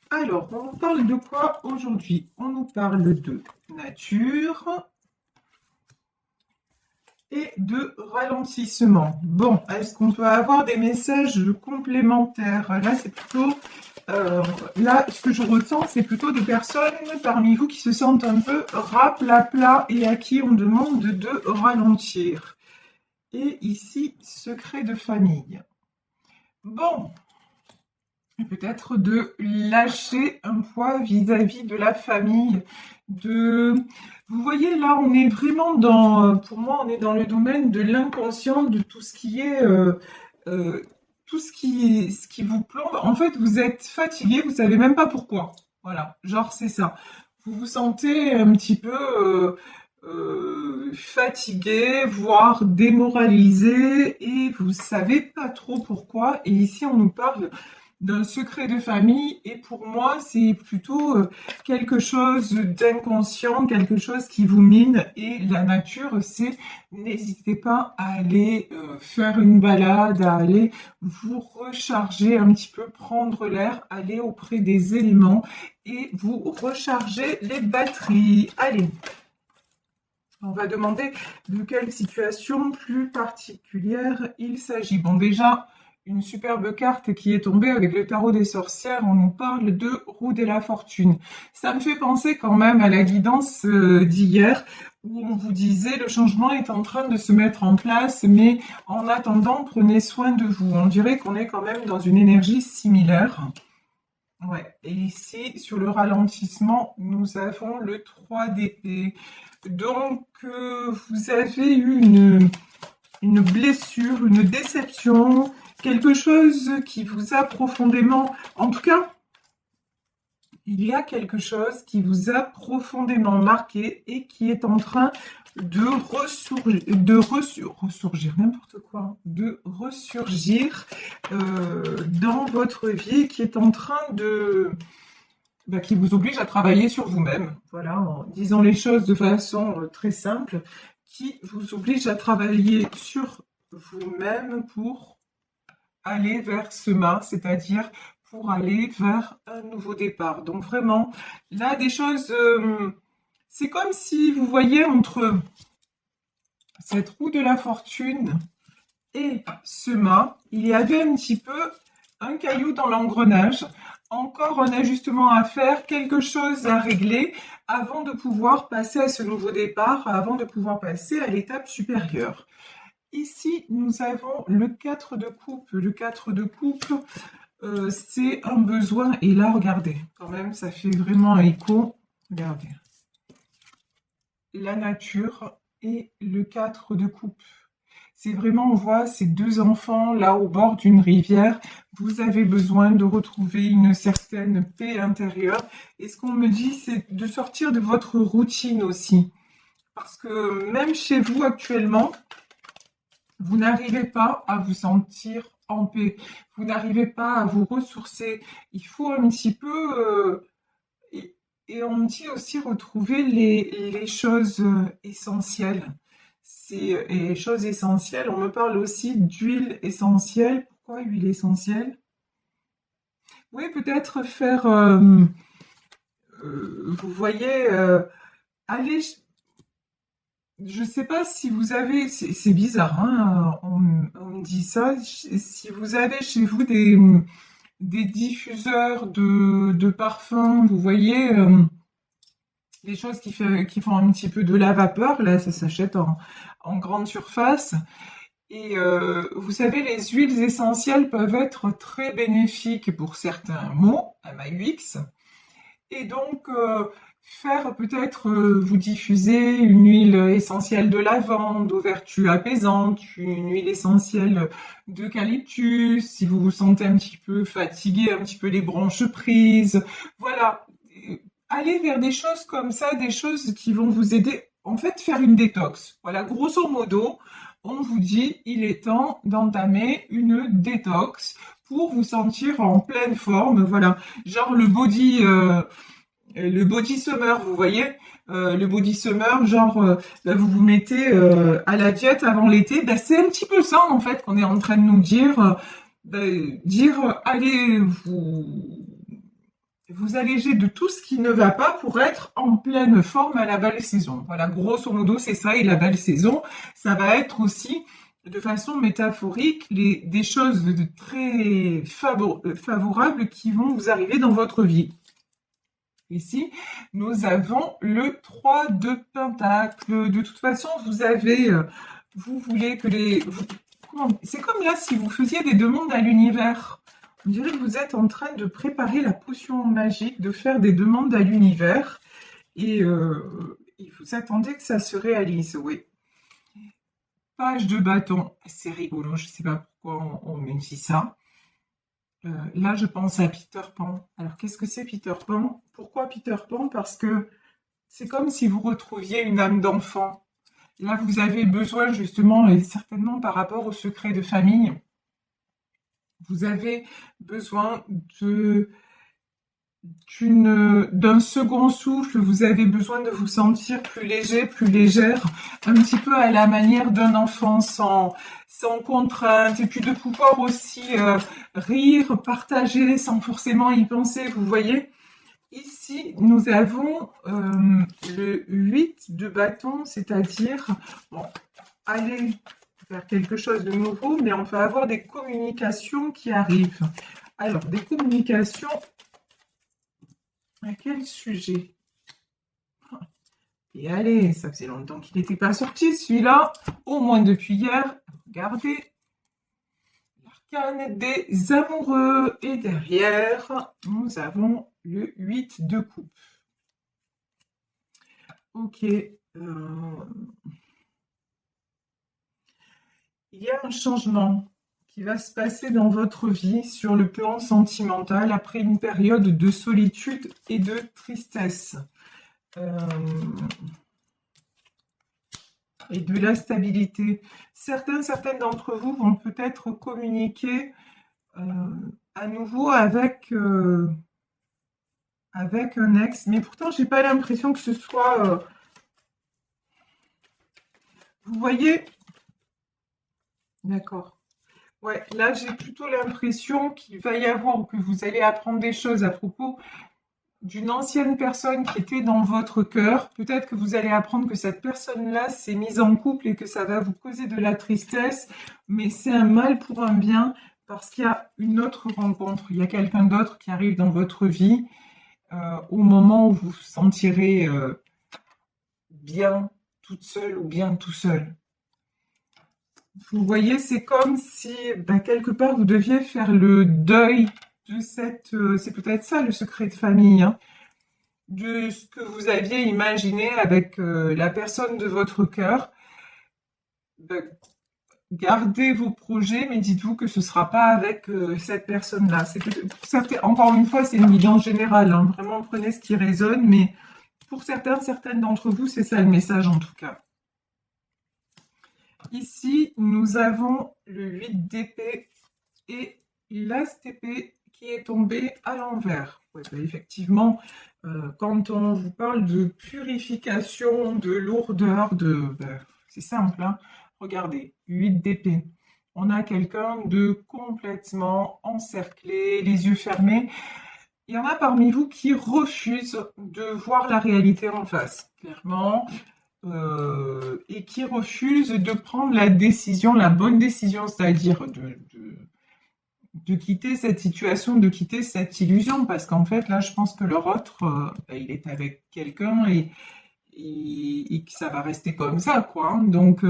Alors, on nous parle de quoi aujourd'hui? On nous parle de nature et de ralentissement. Bon, est-ce qu'on peut avoir des messages complémentaires? Là, c'est plutôt, là, ce que je ressens, c'est plutôt des personnes parmi vous qui se sentent un peu raplapla et à qui on demande de ralentir. Et ici, secret de famille. Bon, peut-être de lâcher un poids vis-à-vis de la famille, de... Vous voyez, là, on est vraiment dans, pour moi, on est dans le domaine de l'inconscient, de tout ce qui est, euh, tout ce qui vous plombe. En fait, vous êtes fatigué, vous savez même pas pourquoi. Voilà, genre, c'est ça. Vous vous sentez un petit peu fatigué, voire démoralisé, et vous savez pas trop pourquoi. Et ici, on nous parle d'un secret de famille et pour moi c'est plutôt quelque chose d'inconscient, quelque chose qui vous mine et la nature c'est n'hésitez pas à aller faire une balade, à aller vous recharger un petit peu, prendre l'air, aller auprès des éléments et vous recharger les batteries. Allez, on va demander de quelle situation plus particulière il s'agit. Bon, déjà, une superbe carte qui est tombée avec le tarot des sorcières, on nous parle de roue de la fortune. Ça me fait penser quand même à la guidance d'hier où on vous disait le changement est en train de se mettre en place, mais en attendant, prenez soin de vous. On dirait qu'on est quand même dans une énergie similaire. Ouais, et ici, sur le ralentissement, nous avons le 3 d'épée. Donc, vous avez eu une blessure, une déception, quelque chose qui vous a profondément... En tout cas, il y a quelque chose qui vous a profondément marqué et qui est en train ressurgir, n'importe quoi, de ressurgir dans votre vie, qui est en train de qui vous oblige à travailler sur vous-même. Voilà, en disant les choses de façon très simple, qui vous oblige à travailler sur vous-même pour aller vers ce mât, c'est-à-dire pour aller vers un nouveau départ. Donc vraiment, là, des choses, c'est comme si vous voyez entre cette roue de la fortune et ce mât, il y avait un petit peu un caillou dans l'engrenage, encore un ajustement à faire, quelque chose à régler avant de pouvoir passer à ce nouveau départ, avant de pouvoir passer à l'étape supérieure. Ici, nous avons le 4 de coupe. Le 4 de coupe, c'est un besoin. Et là, regardez, quand même, ça fait vraiment écho. Regardez. La nature et le 4 de coupe. C'est vraiment, on voit ces deux enfants là au bord d'une rivière. Vous avez besoin de retrouver une certaine paix intérieure. Et ce qu'on me dit, c'est de sortir de votre routine aussi. Parce que même chez vous actuellement, vous n'arrivez pas à vous sentir en paix. Vous n'arrivez pas à vous ressourcer. Il faut un petit peu... et on me dit aussi retrouver les choses essentielles. Et les choses essentielles, on me parle aussi d'huile essentielle. Pourquoi huile essentielle? Oui, peut-être faire, vous voyez, aller, je ne sais pas si vous avez, c'est bizarre, hein, on me dit ça, si vous avez chez vous des diffuseurs de parfums, vous voyez, des choses qui font un petit peu de la vapeur, là ça s'achète en grande surface. Et vous savez, les huiles essentielles peuvent être très bénéfiques pour certains maux, MAUX. Et donc, faire peut-être vous diffuser une huile essentielle de lavande aux vertus apaisantes, une huile essentielle d'eucalyptus, si vous vous sentez un petit peu fatigué, un petit peu les bronches prises. Voilà, allez vers des choses comme ça, des choses qui vont vous aider, en fait, faire une détox. Voilà, grosso modo, on vous dit, il est temps d'entamer une détox pour vous sentir en pleine forme. Voilà, genre le body summer, vous voyez, le body summer, genre là, vous vous mettez à la diète avant l'été. Ben, c'est un petit peu ça en fait qu'on est en train de nous dire, dire allez vous alléger de tout ce qui ne va pas pour être en pleine forme à la belle saison. Voilà, grosso modo, c'est ça. Et la belle saison, ça va être aussi, de façon métaphorique, des choses très favorables qui vont vous arriver dans votre vie. Ici, nous avons le 3 de Pentacle. De toute façon, vous voulez que c'est comme là si vous faisiez des demandes à l'univers. On dirait que vous êtes en train de préparer la potion magique, de faire des demandes à l'univers. Et vous attendez que ça se réalise, oui. Page de bâton, c'est rigolo, je ne sais pas pourquoi on me dit ça. Là, je pense à Peter Pan. Alors, qu'est-ce que c'est Peter Pan? Pourquoi Peter Pan? Parce que c'est comme si vous retrouviez une âme d'enfant. Là, vous avez besoin justement, et certainement par rapport au secret de famille, vous avez besoin d'un second souffle, vous avez besoin de vous sentir plus léger, plus légère, un petit peu à la manière d'un enfant sans contrainte, et puis de pouvoir aussi rire, partager sans forcément y penser, vous voyez. Ici, nous avons le 8 de bâton, c'est-à-dire, bon, aller vers quelque chose de nouveau, mais on va avoir des communications qui arrivent. Alors, des communications, à quel sujet? Et allez, ça faisait longtemps qu'il n'était pas sorti, celui-là, au moins depuis hier. Regardez, l'arcane des amoureux. Et derrière, nous avons le 8 de coupe. Ok. Il y a un changement qui va se passer dans votre vie sur le plan sentimental après une période de solitude et de tristesse. Et de la stabilité. Certaines d'entre vous vont peut-être communiquer à nouveau avec un ex, mais pourtant j'ai pas l'impression que ce soit vous voyez, d'accord, ouais, là j'ai plutôt l'impression qu'il va y avoir, ou que vous allez apprendre des choses à propos d'une ancienne personne qui était dans votre cœur. Peut-être que vous allez apprendre que cette personne-là s'est mise en couple et que ça va vous causer de la tristesse, mais c'est un mal pour un bien parce qu'il y a une autre rencontre, il y a quelqu'un d'autre qui arrive dans votre vie au moment où vous vous sentirez bien toute seule ou bien tout seul. Vous voyez, c'est comme si quelque part vous deviez faire le deuil de cette... c'est peut-être ça le secret de famille, hein, de ce que vous aviez imaginé avec la personne de votre cœur. Gardez vos projets, mais dites-vous que ce ne sera pas avec cette personne-là. Encore une fois, c'est une guidance générale, hein. Vraiment, prenez ce qui résonne, mais pour certaines d'entre vous, c'est ça le message en tout cas. Ici, nous avons le 8 d'épée et l'as d'épée qui est tombé à l'envers. Ouais, effectivement, quand on vous parle de purification, de lourdeur, c'est simple, hein. Regardez, 8 d'épée. On a quelqu'un de complètement encerclé, les yeux fermés. Il y en a parmi vous qui refusent de voir la réalité en face, clairement, et qui refusent de prendre la décision, la bonne décision, c'est-à-dire de quitter cette situation, de quitter cette illusion, parce qu'en fait, là, je pense que leur autre, il est avec quelqu'un et que ça va rester comme ça, quoi, hein. Donc,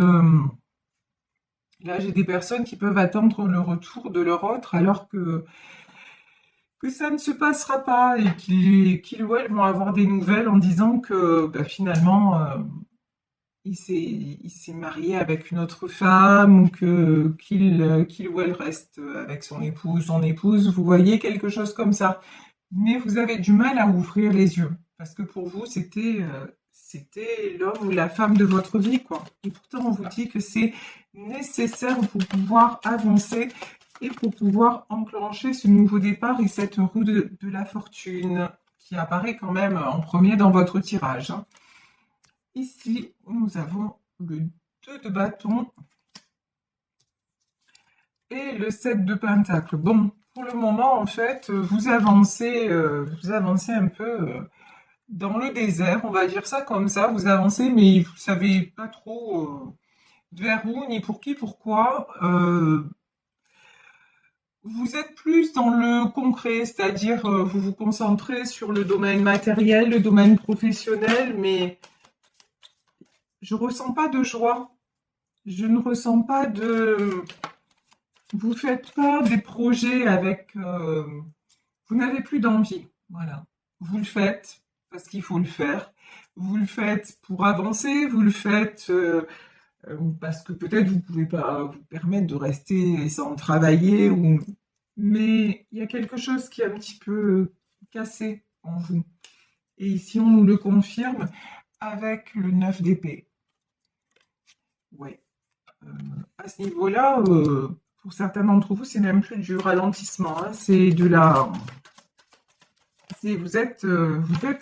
là, j'ai des personnes qui peuvent attendre le retour de leur autre alors que ça ne se passera pas et qu'ils ou elles vont avoir des nouvelles en disant que finalement, il s'est marié avec une autre femme ou qu'il ou elle reste avec son épouse, son épouse. Vous voyez, quelque chose comme ça. Mais vous avez du mal à ouvrir les yeux parce que pour vous, c'était l'homme ou la femme de votre vie, quoi. Et pourtant, on vous dit que c'est nécessaire pour pouvoir avancer et pour pouvoir enclencher ce nouveau départ et cette roue de la fortune qui apparaît quand même en premier dans votre tirage, hein. Ici, nous avons le 2 de bâton et le 7 de pentacle. Bon, pour le moment, en fait, vous avancez un peu dans le désert, on va dire ça comme ça. Vous avancez, mais vous savez pas trop vers où, ni pour qui, pourquoi. Vous êtes plus dans le concret, c'est-à-dire vous vous concentrez sur le domaine matériel, le domaine professionnel, mais je ressens pas de joie. Je ne ressens pas de... Vous faites pas des projets avec... Vous n'avez plus d'envie. Voilà. Vous le faites parce qu'il faut le faire. Vous le faites pour avancer. Vous le faites parce que peut-être vous pouvez pas vous permettre de rester sans travailler. Mais il y a quelque chose qui est un petit peu cassé en vous. Et ici, on nous le confirme avec le 9 d'épée. Ouais. À ce niveau-là, pour certains d'entre vous, c'est même plus du ralentissement, hein, c'est de la... vous êtes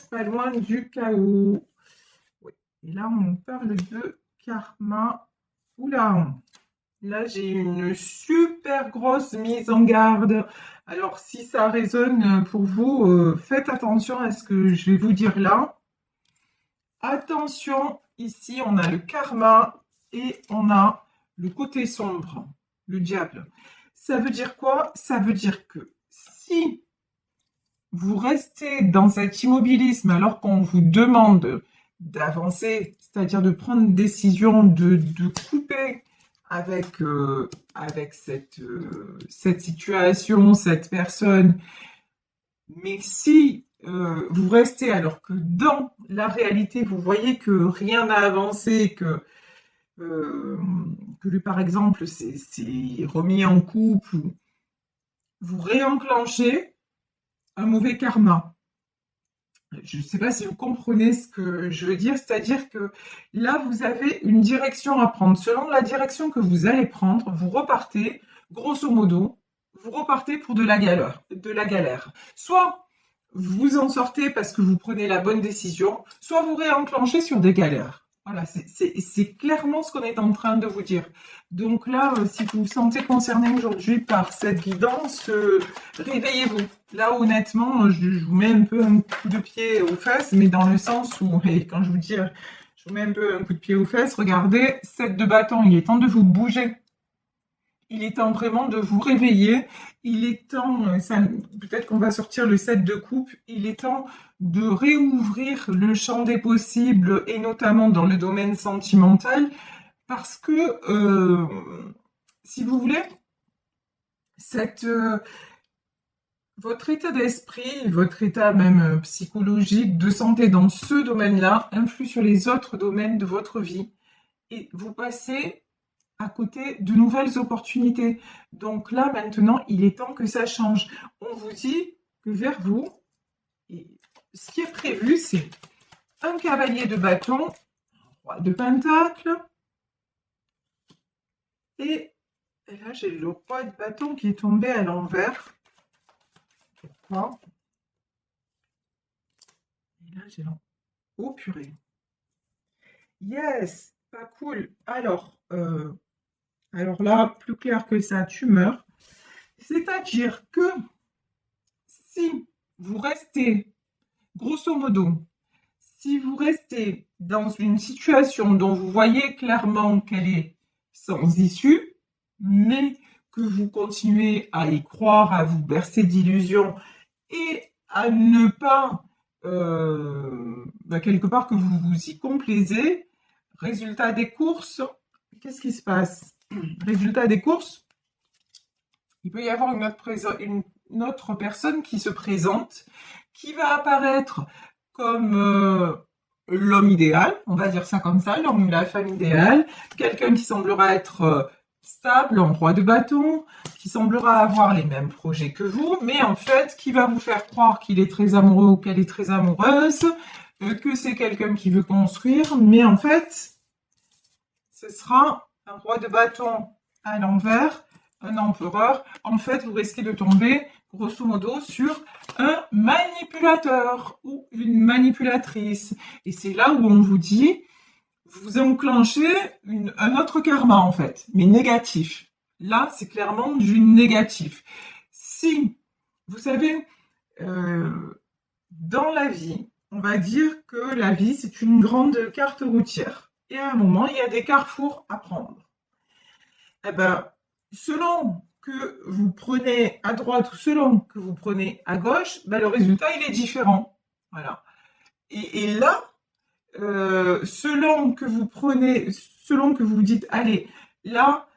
pas loin du chaos. Ouais. Et là, on parle de karma. Oula, là, j'ai une super grosse mise en garde. Alors, si ça résonne pour vous, faites attention à ce que je vais vous dire là. Attention, ici, on a le karma et on a le côté sombre, le diable. Ça veut dire quoi? Ça veut dire que si vous restez dans cet immobilisme alors qu'on vous demande d'avancer, c'est-à-dire de prendre une décision, de couper avec cette situation, cette personne, mais si vous restez alors que dans la réalité, vous voyez que rien n'a avancé, que lui, par exemple, c'est remis en couple, vous réenclenchez un mauvais karma. Je ne sais pas si vous comprenez ce que je veux dire, c'est-à-dire que là, vous avez une direction à prendre. Selon la direction que vous allez prendre, vous repartez, grosso modo, vous repartez pour de la galère. Soit vous en sortez parce que vous prenez la bonne décision, soit vous réenclenchez sur des galères. Voilà, c'est clairement ce qu'on est en train de vous dire. Donc là, si vous vous sentez concerné aujourd'hui par cette guidance, réveillez-vous. Là, honnêtement, je vous mets un peu un coup de pied aux fesses, mais dans le sens où, et quand je vous dis, je vous mets un peu un coup de pied aux fesses, regardez, 7 de bâton, il est temps de vous bouger. Il est temps vraiment de vous réveiller. Il est temps, peut-être qu'on va sortir le 7 de coupe, il est temps de réouvrir le champ des possibles, et notamment dans le domaine sentimental, parce que, si vous voulez, votre état d'esprit, votre état même psychologique, de santé dans ce domaine-là, influe sur les autres domaines de votre vie. Et vous passez à côté de nouvelles opportunités. Donc là, maintenant, il est temps que ça change. On vous dit que vers vous, ce qui est prévu, c'est un cavalier de bâton, un roi de pentacle, et là, j'ai le roi de bâton qui est tombé à l'envers. Pourquoi? Et là, j'ai l'envers. Oh purée. Yes, pas cool. Alors là, plus clair que ça, tu meurs. C'est-à-dire que si vous restez, grosso modo, si vous restez dans une situation dont vous voyez clairement qu'elle est sans issue, mais que vous continuez à y croire, à vous bercer d'illusions et à ne pas, quelque part, que vous vous y complaisez, résultat des courses, qu'est-ce qui se passe? Résultat des courses, il peut y avoir une autre personne qui se présente, qui va apparaître comme l'homme idéal, on va dire ça comme ça, l'homme ou la femme idéale, quelqu'un qui semblera être stable, en roi de bâton, qui semblera avoir les mêmes projets que vous, mais en fait, qui va vous faire croire qu'il est très amoureux ou qu'elle est très amoureuse, que c'est quelqu'un qui veut construire, mais en fait, ce sera un roi de bâton à l'envers, un empereur. En fait, vous risquez de tomber, grosso modo, sur un manipulateur ou une manipulatrice. Et c'est là où on vous dit, vous enclenchez un autre karma, en fait, mais négatif. Là, c'est clairement du négatif. si, vous savez, dans la vie, on va dire que la vie, c'est une grande carte routière. Et à un moment, il y a des carrefours à prendre. Eh ben, selon que vous prenez à droite ou selon que vous prenez à gauche, ben, le résultat, il est différent. Voilà. Et là, selon que vous prenez, selon que vous dites, allez, là,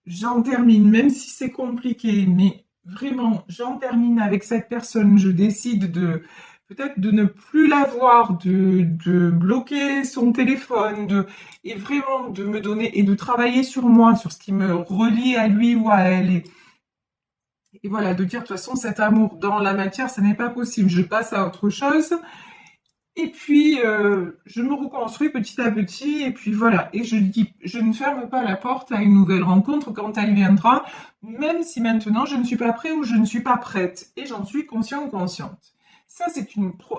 j'en termine, même si c'est compliqué, mais vraiment, j'en termine avec cette personne, je décide de peut-être de ne plus la voir, de bloquer son téléphone, et vraiment de me donner et de travailler sur moi, sur ce qui me relie à lui ou à elle. Et voilà, de dire de toute façon, cet amour dans la matière, ça n'est pas possible, je passe à autre chose. Et puis, je me reconstruis petit à petit, et puis voilà. Et je dis, je ne ferme pas la porte à une nouvelle rencontre quand elle viendra, même si maintenant je ne suis pas prêt ou je ne suis pas prête. Et j'en suis conscient ou consciente. Ça, c'est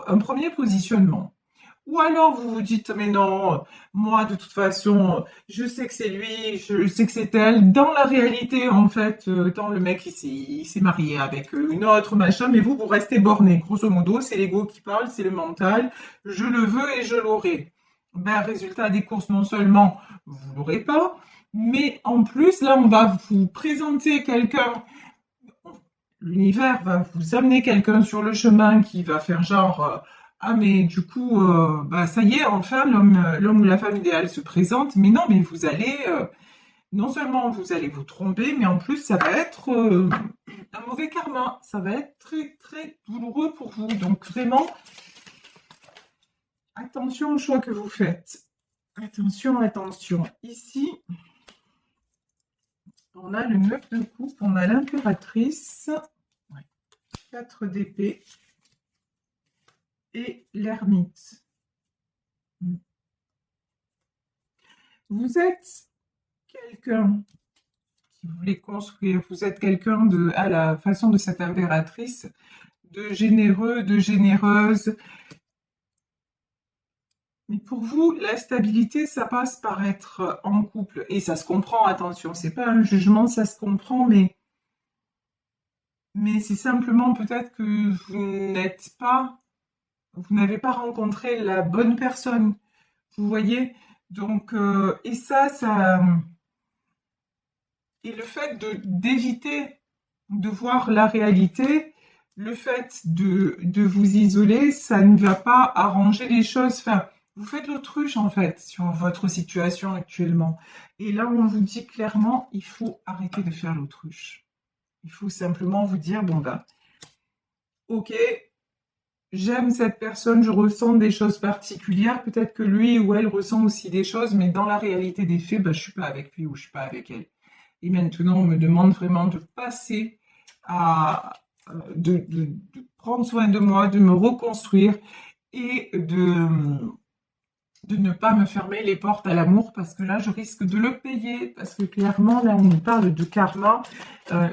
un premier positionnement. Ou alors vous vous dites, mais non, moi de toute façon, je sais que c'est lui, je sais que c'est elle. Dans la réalité, en fait, quand le mec il s'est marié avec une autre machin, mais vous restez borné. Grosso modo, c'est l'ego qui parle, c'est le mental. Je le veux et je l'aurai. Ben, résultat des courses, non seulement vous l'aurez pas, mais en plus, là, on va vous présenter quelqu'un. L'univers va vous amener quelqu'un sur le chemin qui va faire genre ah mais du coup bah ça y est enfin l'homme ou la femme idéale se présente, mais non, mais vous allez non seulement vous allez vous tromper, mais en plus ça va être un mauvais karma, ça va être très très douloureux pour vous. Donc vraiment attention au choix que vous faites, attention, attention. Ici on a le 9 de coupe, on a l'impératrice, 4 d'épée et l'ermite. Vous êtes quelqu'un qui voulait construire, vous êtes quelqu'un à la façon de cette impératrice, de généreux, de généreuse. Mais pour vous, la stabilité, ça passe par être en couple. Et ça se comprend, attention, c'est pas un jugement, ça se comprend, mais c'est simplement peut-être que vous n'avez pas rencontré la bonne personne. Vous voyez? Donc, et et le fait d'éviter de voir la réalité, le fait de vous isoler, ça ne va pas arranger les choses. Enfin, vous faites l'autruche en fait sur votre situation actuellement. Et là, on vous dit clairement, il faut arrêter de faire l'autruche. Il faut simplement vous dire, bon ben, ok, j'aime cette personne, je ressens des choses particulières, peut-être que lui ou elle ressent aussi des choses, mais dans la réalité des faits, ben, je suis pas avec lui ou je suis pas avec elle. Et maintenant, on me demande vraiment de passer de prendre soin de moi, de me reconstruire et de ne pas me fermer les portes à l'amour parce que là, je risque de le payer parce que clairement, là, on nous parle de karma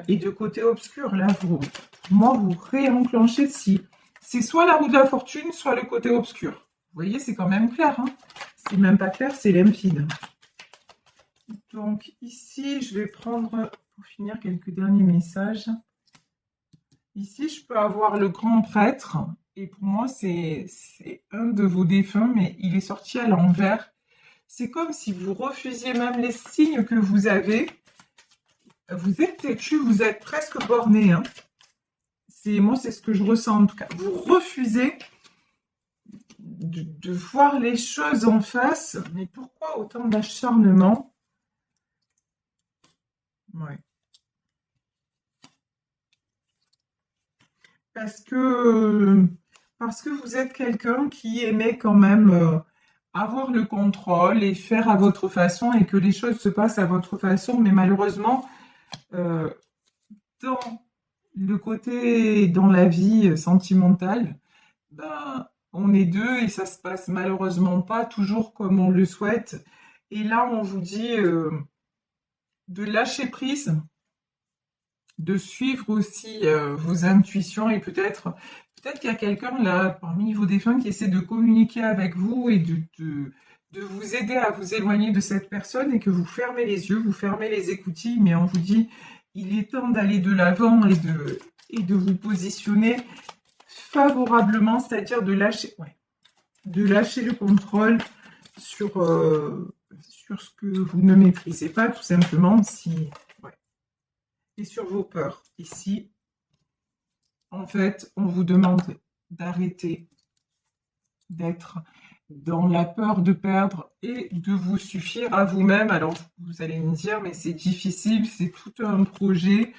et de côté obscur. Là, vous réenclenchez si c'est soit la roue de la fortune, soit le côté obscur. Vous voyez, c'est quand même clair. Hein, c'est même pas clair, c'est limpide. Donc ici, je vais prendre, pour finir, quelques derniers messages. Ici, je peux avoir le grand prêtre. Et pour moi, c'est un de vos défunts, mais il est sorti à l'envers. C'est comme si vous refusiez même les signes que vous avez. Vous êtes têtu, vous êtes presque borné. Hein. Moi, c'est ce que je ressens en tout cas. Vous refusez de voir les choses en face. Mais pourquoi autant d'acharnement? Ouais. Parce que vous êtes quelqu'un qui aimait quand même avoir le contrôle et faire à votre façon et que les choses se passent à votre façon. Mais malheureusement, dans le côté, dans la vie sentimentale, ben, on est deux et ça se passe malheureusement pas toujours comme on le souhaite. Et là, on vous dit de lâcher prise, de suivre aussi vos intuitions et peut-être qu'il y a quelqu'un là parmi vos défunts qui essaie de communiquer avec vous et de vous aider à vous éloigner de cette personne et que vous fermez les yeux, vous fermez les écoutilles, mais on vous dit il est temps d'aller de l'avant et de vous positionner favorablement, c'est-à-dire de lâcher, ouais, de lâcher le contrôle sur ce que vous ne maîtrisez pas, tout simplement, si, ouais. Et sur vos peurs. Ici, en fait, on vous demande d'arrêter d'être dans la peur de perdre et de vous suffire à vous-même. Alors, vous allez me dire, mais c'est difficile, c'est tout un projet.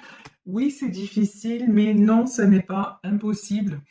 Oui, c'est difficile, mais non, ça n'est pas impossible.